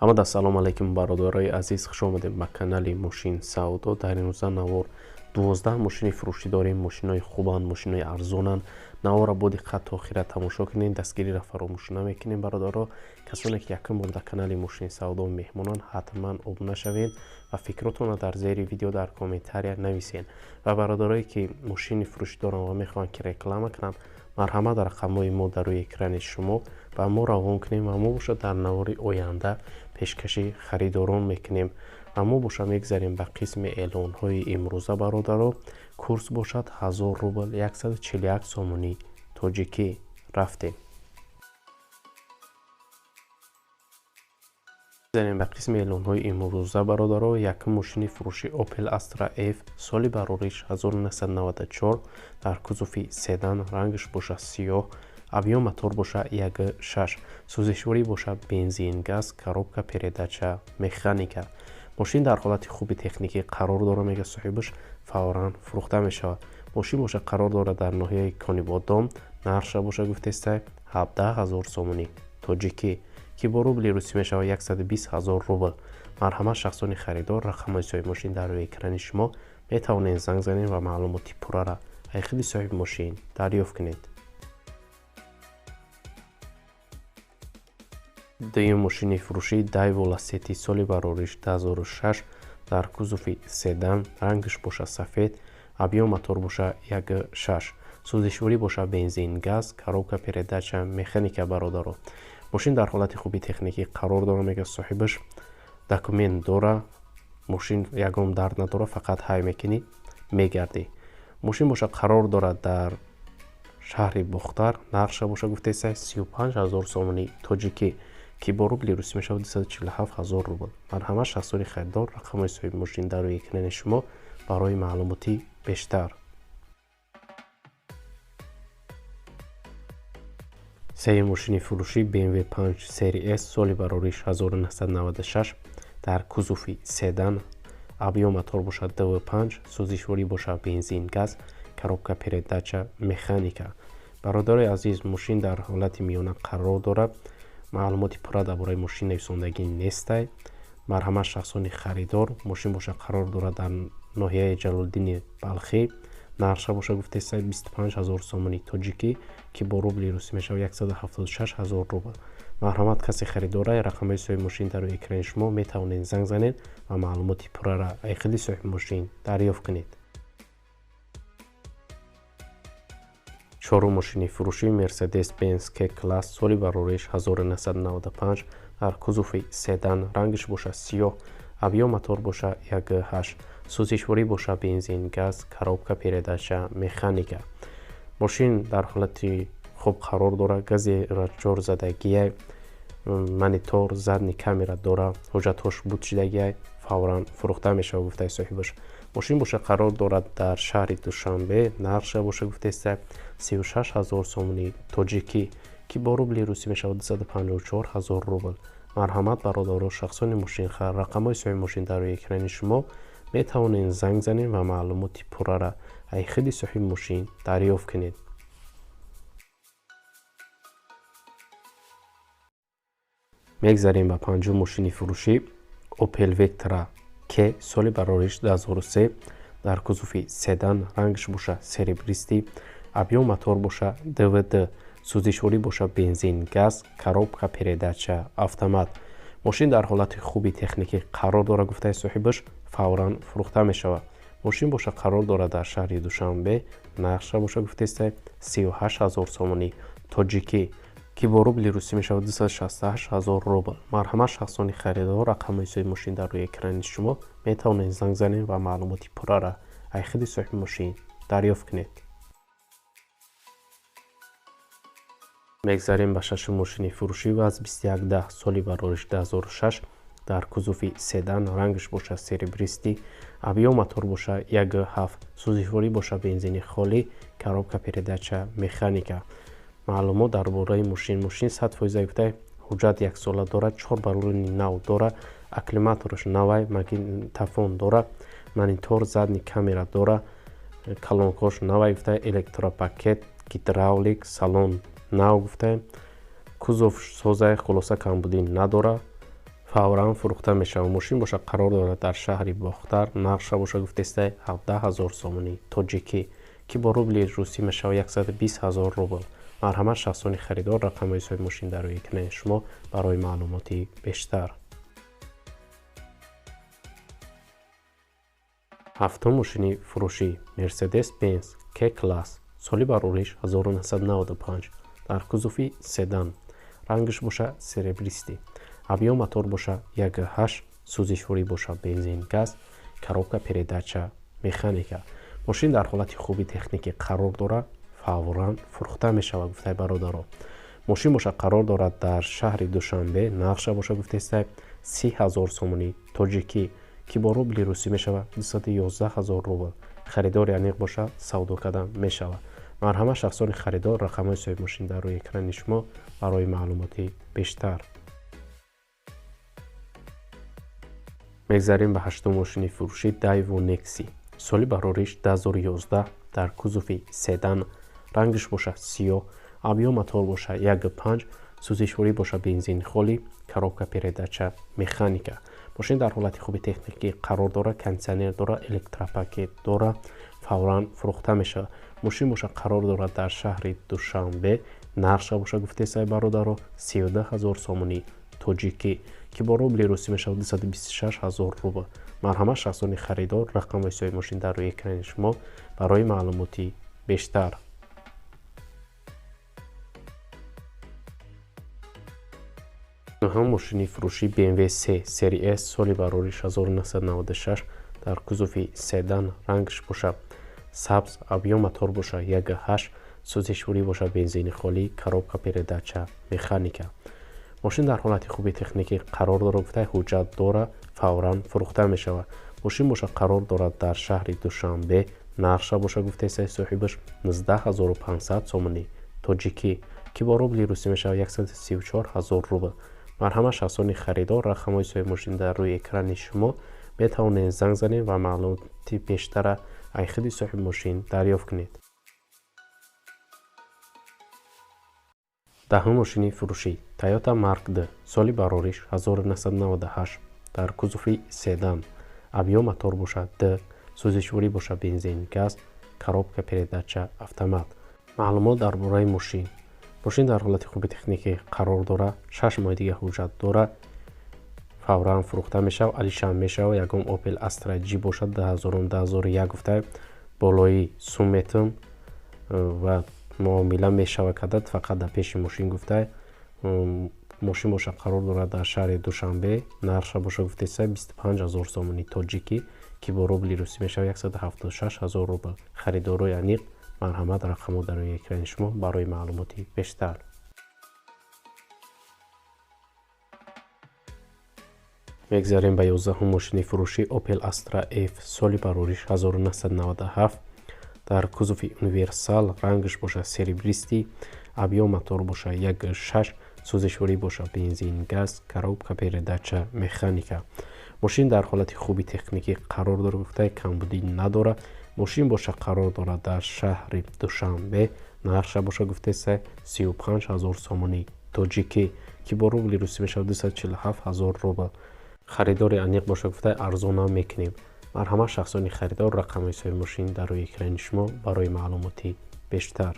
Ҳамада салом алейкум бародарои азиз, хуш омадед ба канали Мошин Савдо. Дар ин рӯза навор 12 мошини фурӯшӣ дорем. Мошинои хубанд, мошинои арзонанд. Наворро бо диққат то охира тамошо кунед, дастгириро фаромӯш намекунед. Бародаро, касоне ки якум бор дар канали Мошин Савдо меҳмонанд, ҳатман обуна шавед ва фикротонро дар зери видео дар комментария нависед. Ва бародарое ки мошини фурӯшӣ доранд ва мехоҳанд ки реклама кунанд, марҳамат рақамҳои мо дар рӯи экрани шумо ба мо равон кунем ва мо бошад дар навори оянда пешкаши харидорон мекунем ва мо боша мегзарем ба қисми эълонҳои имрӯза. бародаро, курс бошад 1000 рубл 141 сомонӣ тоҷикӣ. рафтем ба қисми эълонҳои имрӯза. бародаро, якум мошини фурӯши Opel Astra F, соли барориш 1994, дар кузуфи седан, рангаш боша сиёҳ, объем мотор боша 1.6, сӯзишворӣ боша бензин, газ, коробка передача, механика. мошин дар ҳолати хуби техникӣ қарор дорад, мега соҳибаш фавран фурӯхта мешавад. мошин боша қарор дорад дар ноҳияи Конибодом. нарша боша гуфтеста 17000 сомонӣ тоҷикӣ, ки бо рубли русӣ мешавад 120000 рубл. марҳамат шахсони харидор, рақамҳои соҳиби мошин дар рӯи экрани шумо. метавонед занг занед ва маълумоти пурраро аз худи соҳиби мошин дарёфт кунед. дуюм мошини фурӯшӣ Daewoo Lacetti, соли барориш 2006, дар кузуфи седан, рангаш боша сафед, объем мотор боша 1.6, сӯзишворӣ боша бензин, газ, коробка передача, механика. бародаро, мошин дар ҳолати хуби техникӣ қарор дорад, мега соҳибаш документ дора. мошин ягон дард надора, фақат ҳай мекунӣ мегардӣ. мошин боша қарор дорад дар шаҳри Бухтар. нарша боша гуфтеса 35000 сомонӣ тоҷикӣ, ки бо рубли русӣ мешавад 247000 рубл. марҳамат шахсони харидор, рақамҳои соҳиби мошин дар рӯи экрани шумо барои маълумоти бештар. сеюм мошини фурӯшӣ BMW 5 серия S, соли барориш 1996, дар кузуфи седан, объем мотор бошад 2.5, сӯзишворӣ бошад бензин, газ, коробка передача, механика. бародарои азиз, мошин дар ҳолати миёна қарор дорад. маълумоти пурра дар бораи мошин нависондагӣ нестай. марҳамат шахсони харидор, мошин боша қарор дорад дар ноҳияи Ҷалолиддини Балхӣ. нарша боша гуфтеса 25000 сомонӣ тоҷикӣ, ки бо рубли русӣ мешавад 176000 рубл. марҳамат каси харидора, рақамҳои соҳиби мошин дар рӯи экрани шумо. метавонед занг занед ва маълумоти пурраро аз худи соҳиби мошин дарёфт кунед. чорум мошини фурӯшӣ Mercedes-Benz K-Class, соли барориш 1995, дар кузуфи седан, рангаш боша сиёҳ, объем мотор боша 1.8, сӯзишворӣ боша бензин, газ, коробка передача, механика. мошин дар ҳолати хуб қарор дорад. газера ҷорзадагия, монитор, задни камера дора, ҳуҷҷатҳош буд шидагия, фавран фурӯхта мешавад гуфтаи соҳибаш. мошин боша қарор дорад дар шаҳри Душанбе. нарша боша гуфтеста 36000 сомонӣ тоҷикӣ, ки бо рубли русӣ мешавад 254000 рубл. марҳамат бародаро, шахсони мошинхар, рақамҳои соҳиби мошин дар рӯи экрани шумо. метавонед занг занед ва маълумоти пурраро аз худи соҳиби мошин дарёфт кунед. мегзарем ба панҷум мошини фурӯшӣ Opel Vectra K, соли барориш 2003, дар кузуфи седан, рангаш боша серебристӣ, объем мотор боша DVD, сӯзишворӣ боша бензин, газ, коробка передача, автомат. мошин дар ҳолати хуби техникӣ қарор дорад, гуфтаи соҳибаш фавран фурӯхта мешавад. мошин боша қарор дорад дар шаҳри Душанбе. нарша боша гуфтеста 38000 сомонӣ тоҷикӣ, ки бо рубли русӣ мешавад 268000 рубл. марҳамат шахсони харидор, рақамҳои соҳиби мошин дар рӯи экрани шумо. метавонед занг занед ва маълумоти пурраро аз худи соҳиби мошин дарёфт кунед. мегзарем ба шашум мошини фурӯшӣ ВАЗ 2110, соли барориш 2006, дар кузуфи седан, рангаш боша серебристӣ, объем мотор боша 1.7, сӯзишворӣ боша бензини холӣ, коробка передача, механика. маълумот дар бораи мошин. мошин 100% гуфта ҳуҷҷат 1 сола дорад, 4 баллони нав дорад, акклиматораш навай, магнитофон дорад, монитор, задни камера дорад, калонкош навай гуфта, электропакет, гидравлик, салон нав гуфта, кузов соза, хулоса камбудӣ надора, фавран фурӯхта мешавад. Мошин бошад қарор дорад дар шаҳри Бохтар. Нақша бошад гуфтаистае 17 000 сомонӣ тоҷикӣ ки бо рубли русӣ мешавад 120 000 рубл. марҳамат шахсони харидор. рақамҳои соҳиби мошин дар рӯи экрани шумо барои маълумоти бештар. ҳафтум мошини фурӯшӣ Mercedes Benz K-Class соли барориш 1995 дар кузуфи седан. рангаш боша серебристӣ. объем мотор боша 1.8, сӯзишворӣ боша бензин газ, коробка передача механика. мошин дар ҳолати хуби техникӣ қарор дорад. фавран фурӯхта мешавад гуфтаи бародаро. мошин боша қарор дорад дар шаҳри Душанбе. нақша боша гуфтаистае 30 000 сомонӣ тоҷикӣ ки бо рубли русӣ мешавад 211 000 рубл. харидори аниқ боша савдо кардан мешавад. марҳамат шахсони харидор. рақамҳои соҳиби мошин дар рӯи экрани шумо барои маълумоти бештар. мегзарем ба ҳаштум мошини фурӯшӣ Daewoo Nexi соли барориш 2011 дар кузуфи седан. рангаш боша сиёҳ. объем мотор боша 1.5, сӯзишворӣ боша бензини холӣ, коробка передача механика. мошин дар ҳолати хуби техникӣ қарор дорад. кондитсионер дорад, электропакет дорад. фавран фурӯхта мешавад. мошин боша қарор дорад дар шаҳри Душанбе. нарша боша гуфтаистае бародаро 32 000 сомонӣ тоҷикӣ ки бо рубли русӣ мешавад 226 000 рубл. марҳамат шахсони харидор. рақамҳои соҳиби мошин дар рӯи экрани шумо барои маълумоти бештар. нӯҳум мошини фурӯшӣ BMW 3 сери S соли барориш 1996 дар кузуфи седан. рангаш боша сабз. объем мотор боша 1.8, сӯзишворӣ боша бензини холӣ, коробка передача механика. мошин дар ҳолати хуби техникӣ қарор дорад. гуфтаи ҳуҷҷат дорад. фавран фурӯхта мешавад. мошин боша қарор дорад дар шаҳри Душанбе. нақша боша гуфтаистае соҳибаш 19 500 сомонӣ тоҷикӣ ки бо рубли русӣ мешавад 134 000 рубл. марҳамат шахсони харидор. рақамҳои соҳиби мошин дар рӯи экрани шумо метавонед занг занед ва маълумоти бештара аз худи соҳиби мошин дарёфт кунед. даҳум мошини фурӯшӣ Toyota Mark D соли барориш 1998 дар кузуфи седан. объем мотор боша D, сӯзишворӣ боша бензин газ, коробка передача автомат. маълумот дар бораи мошин. мошин дар ҳолати хуби техникӣ қарор дорад. 6 моҳи дига ҳуҷҷат дорад. фавран фурӯхта мешавад. алишам мешавад. ягон Opel Astra G бошад 2001 гуфтае болои сумметм ва муомила мешавад кадад фақат дар пеши мошин гуфтае. мошин боша қарор дорад дар шаҳри Душанбе. нарша боша гуфтаистае 25 000 сомонӣ тоҷикӣ ки бо рубли русӣ мешавад 176 000 рубл. харидорои аниқ. марҳамат рақамҳо дар рӯи экрани шумо барои маълумоти бештар. мегзарем ба 11-ум мошини фурӯшӣ Opel Astra F соли барориш 1997 дар кузуфи универсал. рангаш боша серебристӣ. объем мотор боша 1.6, сӯзишворӣ боша бензин газ, коробка передача механика. мошин дар ҳолати хуби техникӣ қарор дорад. гуфтаи камбудӣ надорад. мошин боша қарор дорад дар шаҳри Душанбе. нарша боша гуфтаистае 35 000 сомонӣ тоҷикӣ ки бо рубли русӣ мешавад 247 000 рубл. харидори аниқ боша гуфтае арзона мекунем. марҳамат шахсони харидор. рақамҳои соҳиби мошин дар рӯи экрани шумо барои маълумоти бештар.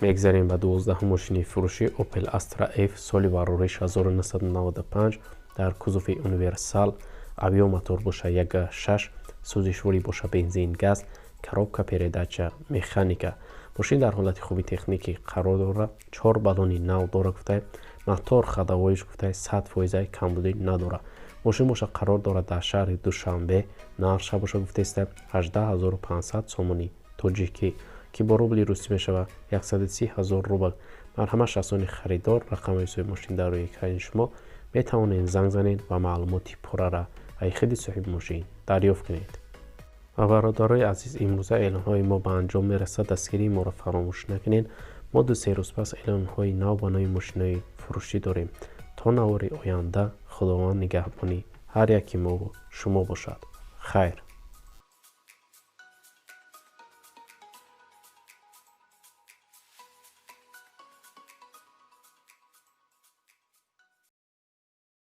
мегзарем ба 12-ум мошини фурӯшӣ Opel Astra F соли барориш 1995 дар кузуфи универсал. объем мотор боша 1.6, сӯзишворӣ боша бензин газ, коробка передача механика. мошин дар ҳолати хуби техникӣ қарор дорад. 4 баллони нав дорад. гуфтае мотор хадавоиш гуфтае 100% камбудӣ надорад. мошин боша қарор дорад дар шаҳри Душанбе. нарша боша гуфтаистае 18 500 сомонӣ тоҷикӣ ки бо рубли русӣ мешавад 130 000 рубл. марҳамат шахсони харидор. рақамҳои соҳиби мошин дар рӯи экрани шумо метавонед занг занед ва маълумоти пуррара аз худи соҳиби мошин дарёфт кунед. ва бародарои азиз, имрӯза эълонҳои мо ба анҷом мерасад. дастгирии моро фаромӯш накунед. мо 2-3 рӯз пас эълонҳои нав ба нови мошинои фурӯшӣ дорем. то навори оянда худованд нигаҳбони ҳар яки мо шумо бошад. хайр.